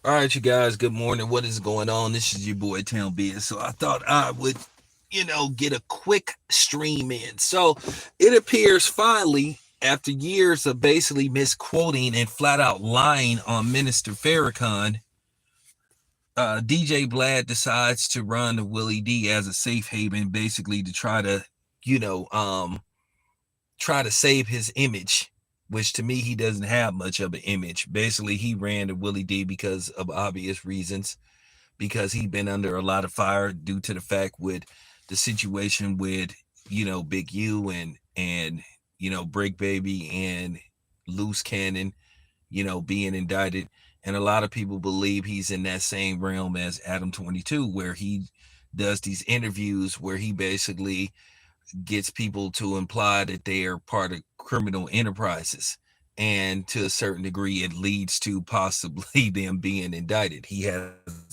All right, you guys, good morning. What is going on? This is your boy Town Biz. So I thought I would, get a quick stream in. So it appears finally, after years of basically misquoting and flat out lying on Minister Farrakhan, DJ Blad decides to run to Willie D as a safe haven, basically to try to, you know, um, try to save his image, which to me he doesn't have much of an image. Basically, he ran to Willie D because of obvious reasons, because he'd been under a lot of fire due to the fact with the situation with Big U and Break Baby and Loose Cannon, being indicted. And a lot of people believe he's in that same realm as Adam 22, where he does these interviews where he basically gets people to imply that they are part of criminal enterprises. And to a certain degree, it leads to possibly them being indicted. He has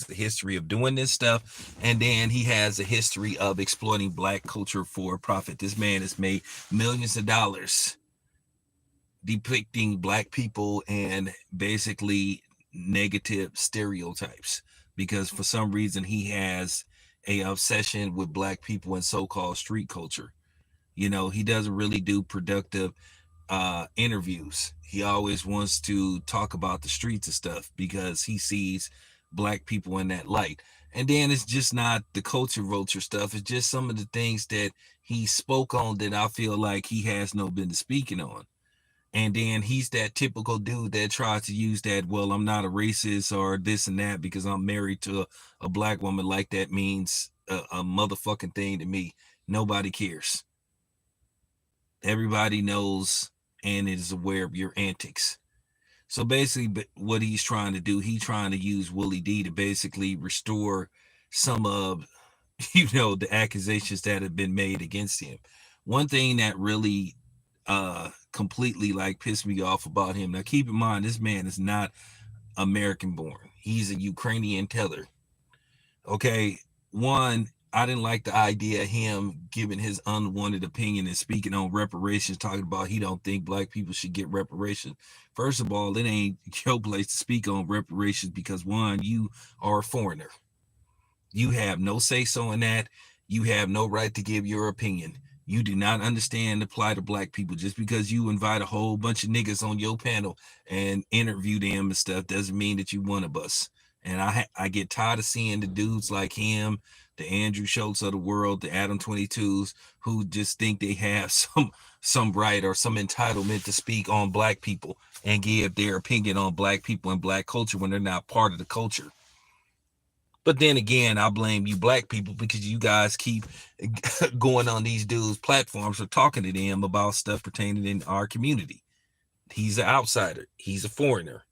a history of doing this stuff, and then he has a history of exploiting black culture for profit. This man has made millions of dollars depicting black people and basically negative stereotypes because for some reason he has a obsession with black people and so-called street culture. He doesn't really do productive interviews. He always wants to talk about the streets and stuff because he sees black people in that light. And then it's just not the culture vulture stuff. It's just some of the things that he spoke on that I feel like he has no business speaking on. And then he's that typical dude that tries to use that, well, I'm not a racist or this and that because I'm married to a black woman, like that means a motherfucking thing to me. Nobody cares. Everybody knows and is aware of your antics. So basically, what he's trying to do, he's trying to use Willie D to basically restore some of, the accusations that have been made against him. One thing that really completely like pissed me off about him. Now, keep in mind, this man is not American born. He's a Ukrainian teller. Okay, one, I didn't like the idea of him giving his unwanted opinion and speaking on reparations, talking about he don't think black people should get reparations. First of all, it ain't your place to speak on reparations because one, you are a foreigner. You have no say so in that. You have no right to give your opinion. You do not understand the plight of black people. Just because you invite a whole bunch of niggas on your panel and interview them and stuff doesn't mean that you one of us. And I get tired of seeing the dudes like him, the Andrew Schultz of the world, the Adam 22s, who just think they have some right or some entitlement to speak on black people and give their opinion on black people and black culture when they're not part of the culture. But then again, I blame you black people because you guys keep going on these dudes' platforms or talking to them about stuff pertaining in our community. He's an outsider. He's a foreigner.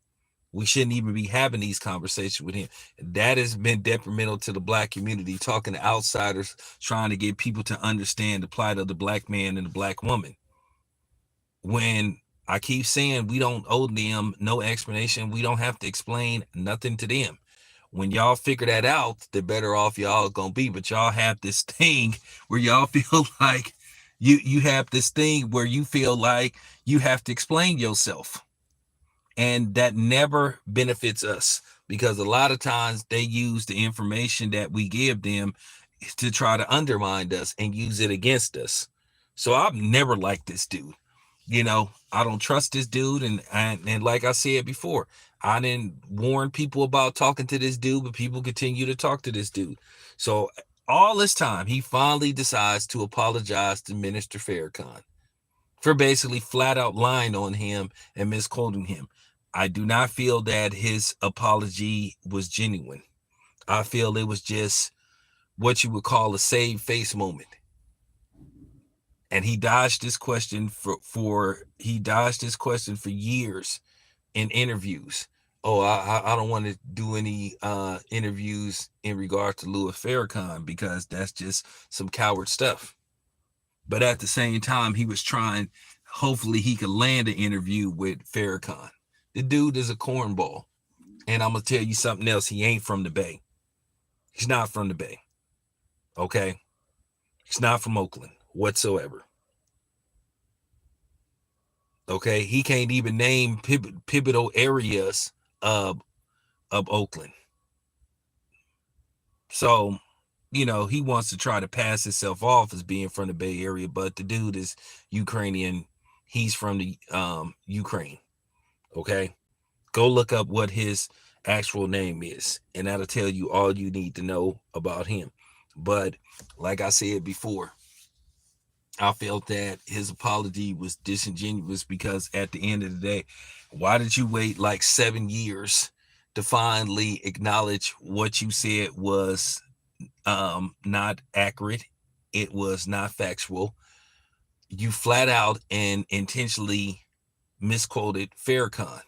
We shouldn't even be having these conversations with him. That has been detrimental to the black community, talking to outsiders, trying to get people to understand the plight of the black man and the black woman. When I keep saying we don't owe them no explanation, we don't have to explain nothing to them. When y'all figure that out, the better off y'all gonna be. But y'all have this thing where y'all feel like you have this thing where you feel like you have to explain yourself. And that never benefits us because a lot of times they use the information that we give them to try to undermine us and use it against us. So I've never liked this dude. I don't trust this dude, and like I said before, I didn't warn people about talking to this dude, but people continue to talk to this dude. So all this time, he finally decides to apologize to Minister Farrakhan for basically flat out lying on him and misquoting him. I do not feel that his apology was genuine. I feel it was just what you would call a save face moment. And he dodged this question for years in interviews. Oh, I don't want to do any interviews in regard to Louis Farrakhan because that's just some coward stuff. But at the same time, he was trying. Hopefully, he could land an interview with Farrakhan. The dude is a cornball, and I'm gonna tell you something else. He ain't from the Bay. He's not from the Bay. Okay, he's not from Oakland whatsoever. Okay, he can't even name pivotal areas of of Oakland. So, he wants to try to pass himself off as being from the Bay Area, but the dude is Ukrainian. He's from the Ukraine. Okay. Go look up what his actual name is, and that'll tell you all you need to know about him. But like I said before, I felt that his apology was disingenuous because at the end of the day, why did you wait like 7 years to finally acknowledge what you said was not accurate? It was not factual. You flat out and intentionally misquoted Farrakhan,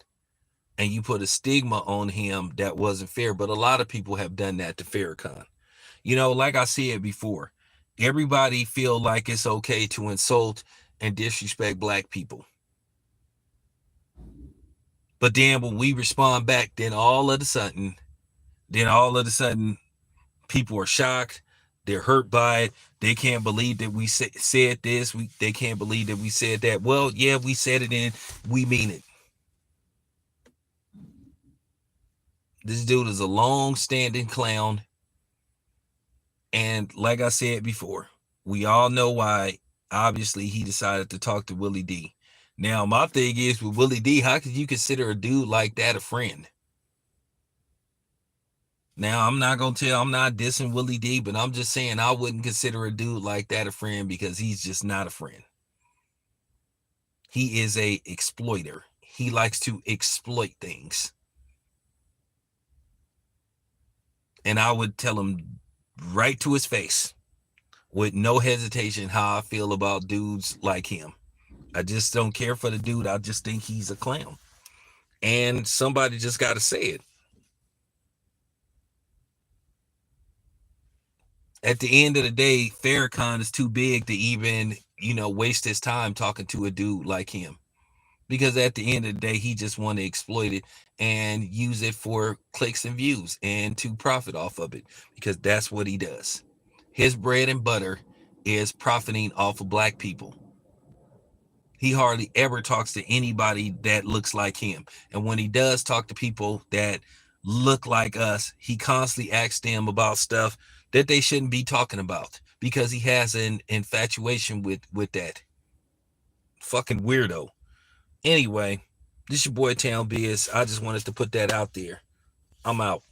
and you put a stigma on him that wasn't fair. But a lot of people have done that to Farrakhan. Like I said before, everybody feel like it's okay to insult and disrespect black people. But then when we respond back, then all of a sudden, people are shocked. They're hurt by it. They can't believe that we said this. They can't believe that we said that. Well, yeah, we said it and we mean it. This dude is a long-standing clown. And like I said before, we all know why. Obviously, he decided to talk to Willie D. Now, my thing is with Willie D, how could you consider a dude like that a friend? Now, I'm not dissing Willie D, but I'm just saying I wouldn't consider a dude like that a friend because he's just not a friend. He is a exploiter. He likes to exploit things. And I would tell him right to his face with no hesitation how I feel about dudes like him. I just don't care for the dude. I just think he's a clown. And somebody just got to say it. At the end of the day, Farrakhan is too big to even, waste his time talking to a dude like him. Because at the end of the day, he just want to exploit it and use it for clicks and views and to profit off of it. Because that's what he does. His bread and butter is profiting off of black people. He hardly ever talks to anybody that looks like him. And when he does talk to people that look like us, he constantly asks them about stuff that they shouldn't be talking about because he has an infatuation with that. Fucking weirdo. Anyway, this your boy Town Biz. I just wanted to put that out there. I'm out.